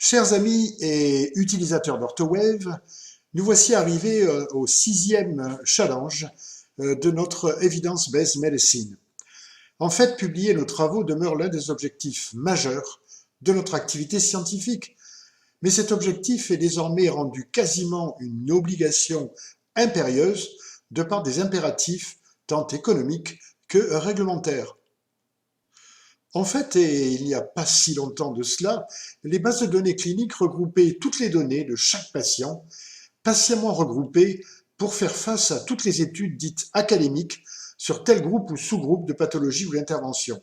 Chers amis et utilisateurs d'OrthoWave, nous voici arrivés au 6e challenge de notre Evidence-Based Medicine. En fait, publier nos travaux demeure l'un des objectifs majeurs de notre activité scientifique, mais cet objectif est désormais rendu quasiment une obligation impérieuse de par des impératifs tant économiques que réglementaires. En fait, et il n'y a pas si longtemps de cela, les bases de données cliniques regroupaient toutes les données de chaque patient, patiemment regroupées pour faire face à toutes les études dites académiques sur tel groupe ou sous-groupe de pathologie ou d'intervention.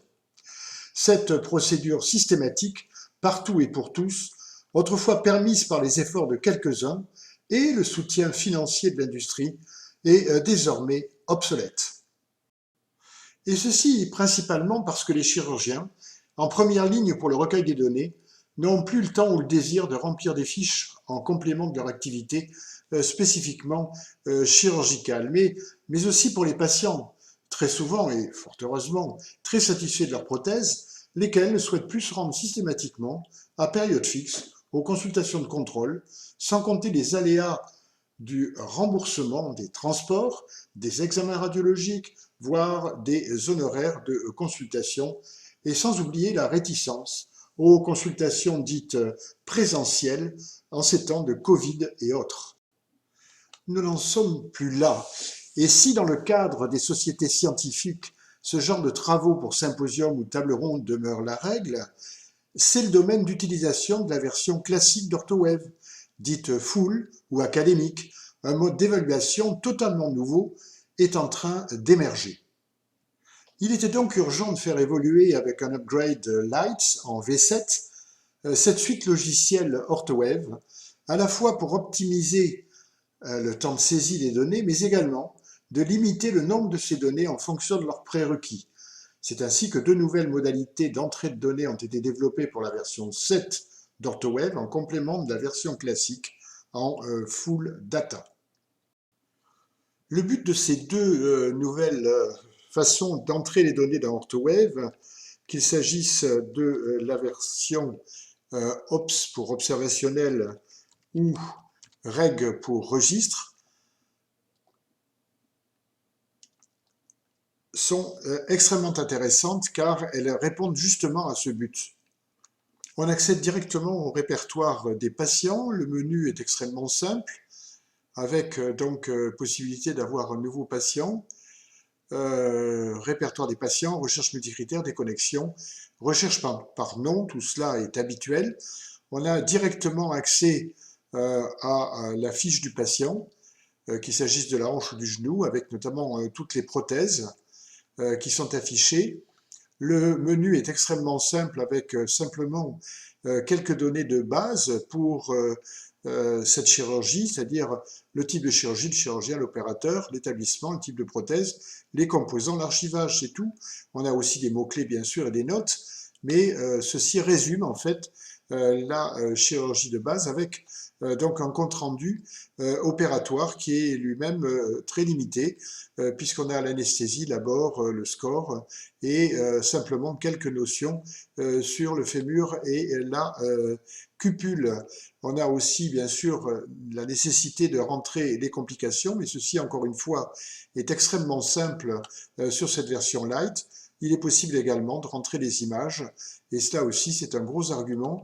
Cette procédure systématique, partout et pour tous, autrefois permise par les efforts de quelques-uns et le soutien financier de l'industrie, est désormais obsolète. Et ceci principalement parce que les chirurgiens, en première ligne pour le recueil des données, n'ont plus le temps ou le désir de remplir des fiches en complément de leur activité spécifiquement chirurgicale, mais aussi pour les patients, très souvent et fort heureusement très satisfaits de leur prothèse, lesquels ne souhaitent plus se rendre systématiquement, à période fixe, aux consultations de contrôle, sans compter les aléas du remboursement des transports, des examens radiologiques, voire des honoraires de consultation, et sans oublier la réticence aux consultations dites présentielles en ces temps de Covid et autres. Nous n'en sommes plus là. Et si dans le cadre des sociétés scientifiques, ce genre de travaux pour symposium ou table ronde demeure la règle, c'est le domaine d'utilisation de la version classique d'OrthoWave, dite full ou académique. Un mode d'évaluation totalement nouveau est en train d'émerger. Il était donc urgent de faire évoluer avec un upgrade Lite en V7 cette suite logicielle OrthoWave, à la fois pour optimiser le temps de saisie des données, mais également de limiter le nombre de ces données en fonction de leurs prérequis. C'est ainsi que deux nouvelles modalités d'entrée de données ont été développées pour la version 7 d'OrthoWave en complément de la version classique en full data. Le but de ces deux nouvelles façons d'entrer les données dans OrthoWave, qu'il s'agisse de la version OPS pour observationnel ou REG pour registre, sont extrêmement intéressantes car elles répondent justement à ce but. On accède directement au répertoire des patients, le menu est extrêmement simple, avec donc possibilité d'avoir un nouveau patient, répertoire des patients, recherche multicritères, déconnexion, recherche par nom, tout cela est habituel. On a directement accès à la fiche du patient, qu'il s'agisse de la hanche ou du genou, avec notamment toutes les prothèses qui sont affichées. Le menu est extrêmement simple avec simplement quelques données de base pour cette chirurgie, c'est-à-dire le type de chirurgie, le chirurgien, l'opérateur, l'établissement, le type de prothèse, les composants, l'archivage, c'est tout. On a aussi des mots-clés bien sûr et des notes, mais ceci résume en fait la chirurgie de base avec donc un compte-rendu opératoire qui est lui-même très limité, puisqu'on a l'anesthésie, l'abord, le score, et simplement quelques notions sur le fémur et la cupule. On a aussi, bien sûr, la nécessité de rentrer les complications, mais ceci, encore une fois, est extrêmement simple sur cette version light. Il est possible également de rentrer les images, et cela aussi, c'est un gros argument,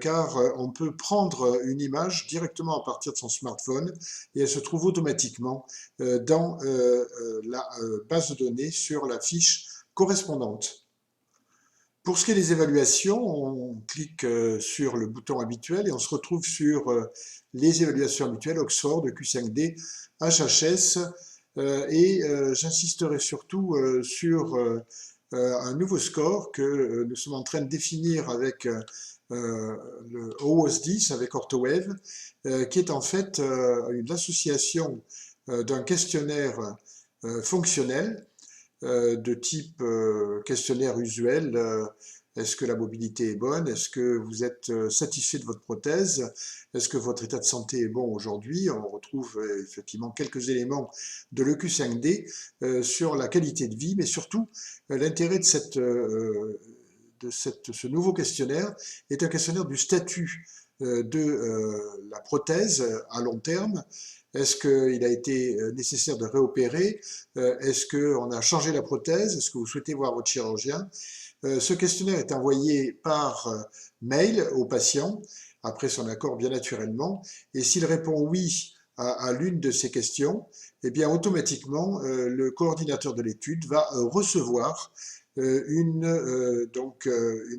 car on peut prendre une image directement à partir de son smartphone, et elle se trouve automatiquement dans la base de données sur la fiche correspondante. Pour ce qui est des évaluations, on clique sur le bouton habituel et on se retrouve sur les évaluations habituelles Oxford, Q5D, HHS et j'insisterai surtout sur un nouveau score que nous sommes en train de définir avec le OOS10, avec OrthoWave, qui est en fait l'association d'un questionnaire fonctionnel de type questionnaire usuel. Est-ce que la mobilité est bonne? Est-ce que vous êtes satisfait de votre prothèse? Est-ce que votre état de santé est bon aujourd'hui? On retrouve effectivement quelques éléments de l'EQ5D sur la qualité de vie, mais surtout l'intérêt de ce nouveau questionnaire est un questionnaire du statut de la prothèse à long terme. Est-ce qu'il a été nécessaire de réopérer? Est-ce qu'on a changé la prothèse? Est-ce que vous souhaitez voir votre chirurgien? Ce questionnaire est envoyé par mail au patient, après son accord bien naturellement, et s'il répond oui à l'une de ces questions, eh bien automatiquement le coordinateur de l'étude va recevoir une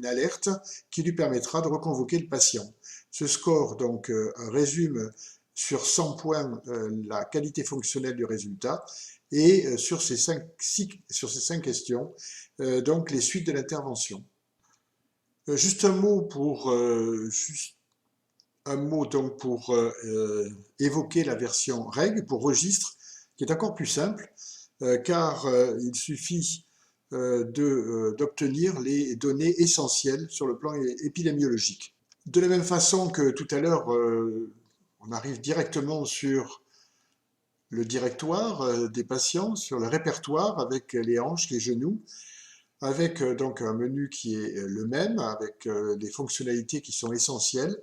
alerte qui lui permettra de reconvoquer le patient. Ce score donc résume sur 100 points la qualité fonctionnelle du résultat et sur ces 5 questions, donc les suites de l'intervention. Juste un mot donc pour évoquer la version règle pour registre, qui est encore plus simple, car il suffit d'obtenir les données essentielles sur le plan épidémiologique. De la même façon que tout à l'heure, on arrive directement sur le directoire des patients, sur le répertoire avec les hanches, les genoux, avec donc un menu qui est le même, avec des fonctionnalités qui sont essentielles,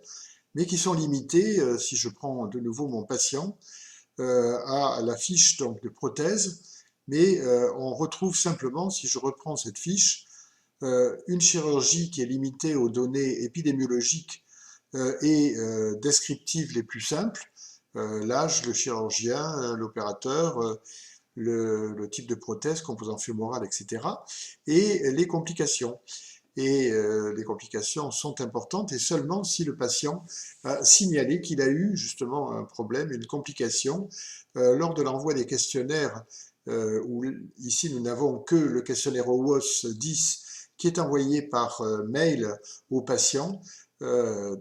mais qui sont limitées, si je prends de nouveau mon patient, à la fiche donc, de prothèse, mais on retrouve simplement, si je reprends cette fiche, une chirurgie qui est limitée aux données épidémiologiques et descriptives les plus simples, l'âge, le chirurgien, l'opérateur, le type de prothèse, composant fémoral, etc. et les complications. Et les complications sont importantes et seulement si le patient a signalé qu'il a eu justement un problème, une complication, lors de l'envoi des questionnaires, où ici nous n'avons que le questionnaire OWOS 10 qui est envoyé par mail au patient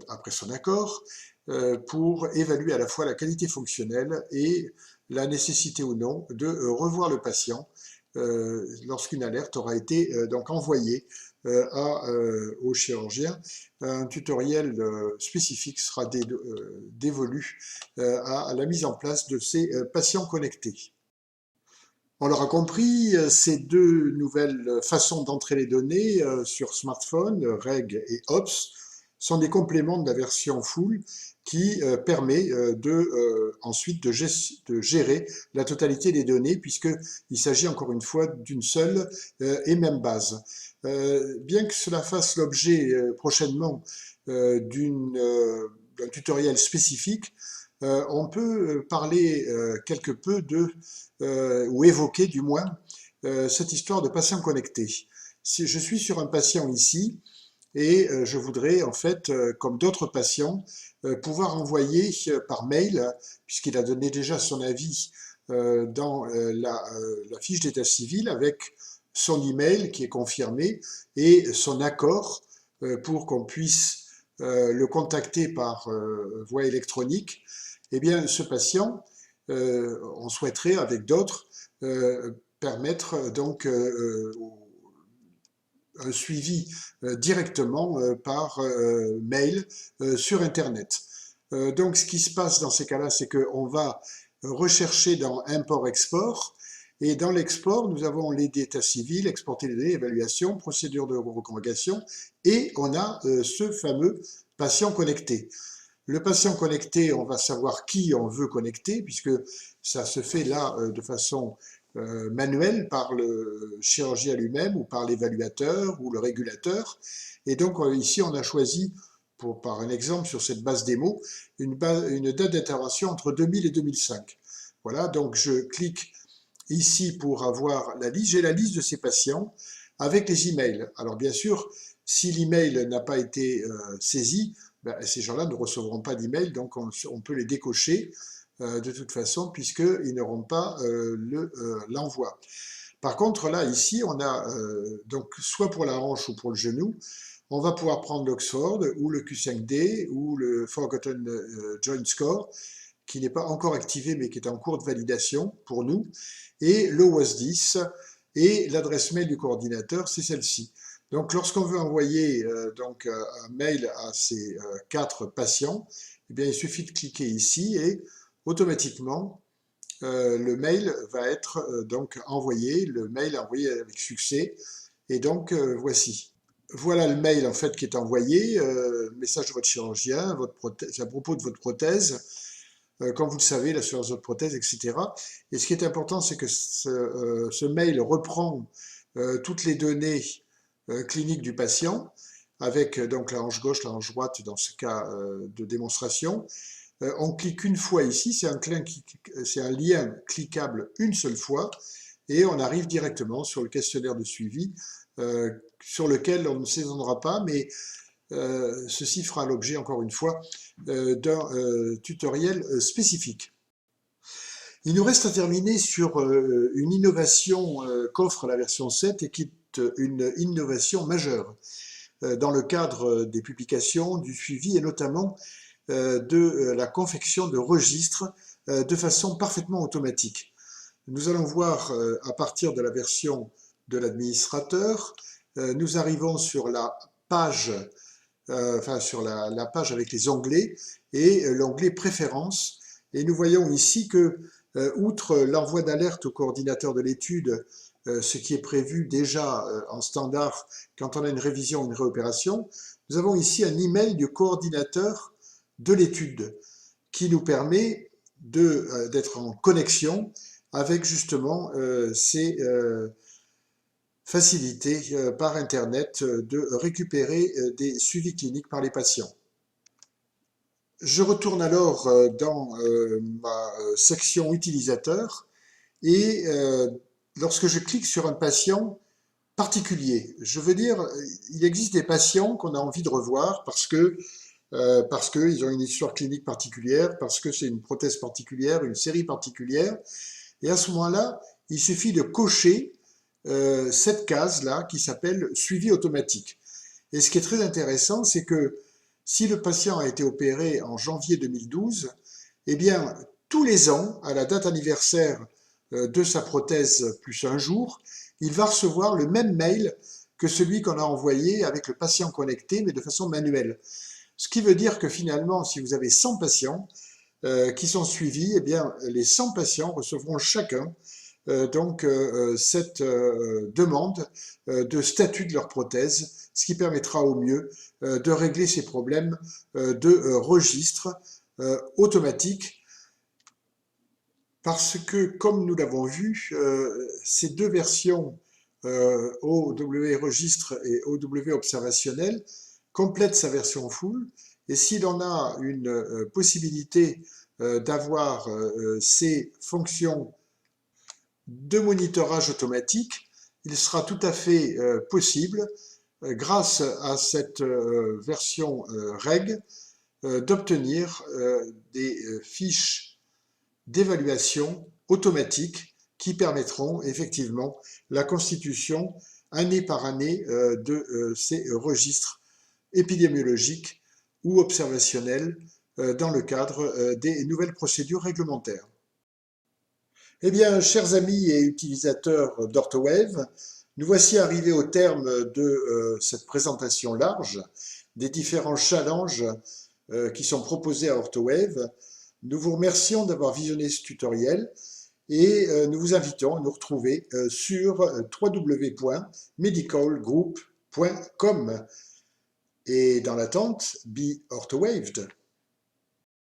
après son accord, pour évaluer à la fois la qualité fonctionnelle et la nécessité ou non de revoir le patient lorsqu'une alerte aura été donc envoyée au chirurgien. Un tutoriel spécifique sera dévolu à la mise en place de ces patients connectés. On l'aura compris, ces deux nouvelles façons d'entrer les données sur smartphone, REG et OPS, sont des compléments de la version full qui permet ensuite de gérer la totalité des données puisqu'il s'agit encore une fois d'une seule et même base. Bien que cela fasse l'objet prochainement d'un tutoriel spécifique, on peut parler quelque peu ou évoquer du moins, cette histoire de patient connecté. Si je suis sur un patient ici, et je voudrais en fait, comme d'autres patients, pouvoir envoyer par mail, puisqu'il a donné déjà son avis dans la fiche d'état civil avec son email qui est confirmé et son accord pour qu'on puisse le contacter par voie électronique, eh bien ce patient, on souhaiterait avec d'autres permettre donc un suivi directement par mail sur Internet. Donc ce qui se passe dans ces cas-là, c'est qu'on va rechercher dans Import-Export, et dans l'export, nous avons les états civils, exporter les données, évaluation, procédure de reconvocation, et on a ce fameux patient connecté. Le patient connecté, on va savoir qui on veut connecter, puisque ça se fait là de façon manuelle par le chirurgien lui-même ou par l'évaluateur ou le régulateur. Et donc ici, on a choisi, par un exemple sur cette base démo, une date d'intervention entre 2000 et 2005. Voilà, donc je clique ici pour avoir la liste. J'ai la liste de ces patients avec les emails. Alors bien sûr, si l'email n'a pas été saisi, ben, ces gens-là ne recevront pas d'email, donc on peut les décocher de toute façon, puisqu'ils n'auront pas l'envoi. Par contre, là, ici, on a, donc, soit pour la hanche ou pour le genou, on va pouvoir prendre l'Oxford ou le Q5D ou le Forgotten Joint Score, qui n'est pas encore activé, mais qui est en cours de validation pour nous, et le WOS 10, et l'adresse mail du coordinateur, c'est celle-ci. Donc, lorsqu'on veut envoyer donc, un mail à ces 4 patients, eh bien, il suffit de cliquer ici et automatiquement, le mail va être donc envoyé, le mail envoyé avec succès, et donc voici. Voilà le mail en fait qui est envoyé, message de votre chirurgien, à propos de votre prothèse, comme vous le savez, l'assurance de votre prothèse, etc. Et ce qui est important, c'est que ce mail reprend toutes les données cliniques du patient, avec donc la hanche gauche, la hanche droite dans ce cas de démonstration. On clique une fois ici, c'est un lien cliquable une seule fois, et on arrive directement sur le questionnaire de suivi, sur lequel on ne s'étendra pas, mais ceci fera l'objet, encore une fois, d'un tutoriel spécifique. Il nous reste à terminer sur une innovation qu'offre la version 7 et qui est une innovation majeure dans le cadre des publications, du suivi et notamment de la confection de registres de façon parfaitement automatique. Nous allons voir à partir de la version de l'administrateur, nous arrivons sur la page, sur la page avec les onglets et l'onglet préférences. Et nous voyons ici que, outre l'envoi d'alerte au coordinateur de l'étude, ce qui est prévu déjà en standard quand on a une révision ou une réopération, nous avons ici un email du coordinateur de l'étude qui nous permet d'être en connexion avec justement ces facilités par Internet de récupérer des suivis cliniques par les patients. Je retourne alors dans ma section utilisateur et lorsque je clique sur un patient particulier, je veux dire, il existe des patients qu'on a envie de revoir parce qu'ils ont une histoire clinique particulière, parce que c'est une prothèse particulière, une série particulière. Et à ce moment-là, il suffit de cocher cette case-là qui s'appelle suivi automatique. Et ce qui est très intéressant, c'est que si le patient a été opéré en janvier 2012, eh bien, tous les ans, à la date anniversaire de sa prothèse plus un jour, il va recevoir le même mail que celui qu'on a envoyé avec le patient connecté, mais de façon manuelle. Ce qui veut dire que finalement, si vous avez 100 patients qui sont suivis, eh bien, les 100 patients recevront chacun cette demande de statut de leur prothèse, ce qui permettra au mieux de régler ces problèmes de registre automatique. Parce que, comme nous l'avons vu, ces deux versions OW registre et OW observationnel complètent sa version full. Et si l'on a une possibilité d'avoir ces fonctions de monitorage automatique, il sera tout à fait possible, grâce à cette version reg, d'obtenir des fiches d'évaluation automatique qui permettront effectivement la constitution année par année de ces registres épidémiologiques ou observationnels dans le cadre des nouvelles procédures réglementaires. Eh bien, chers amis et utilisateurs d'OrthoWave, nous voici arrivés au terme de cette présentation large des différents challenges qui sont proposés à OrthoWave. Nous vous remercions d'avoir visionné ce tutoriel et nous vous invitons à nous retrouver sur www.medicalgroup.com. Et dans l'attente, be orthowaved.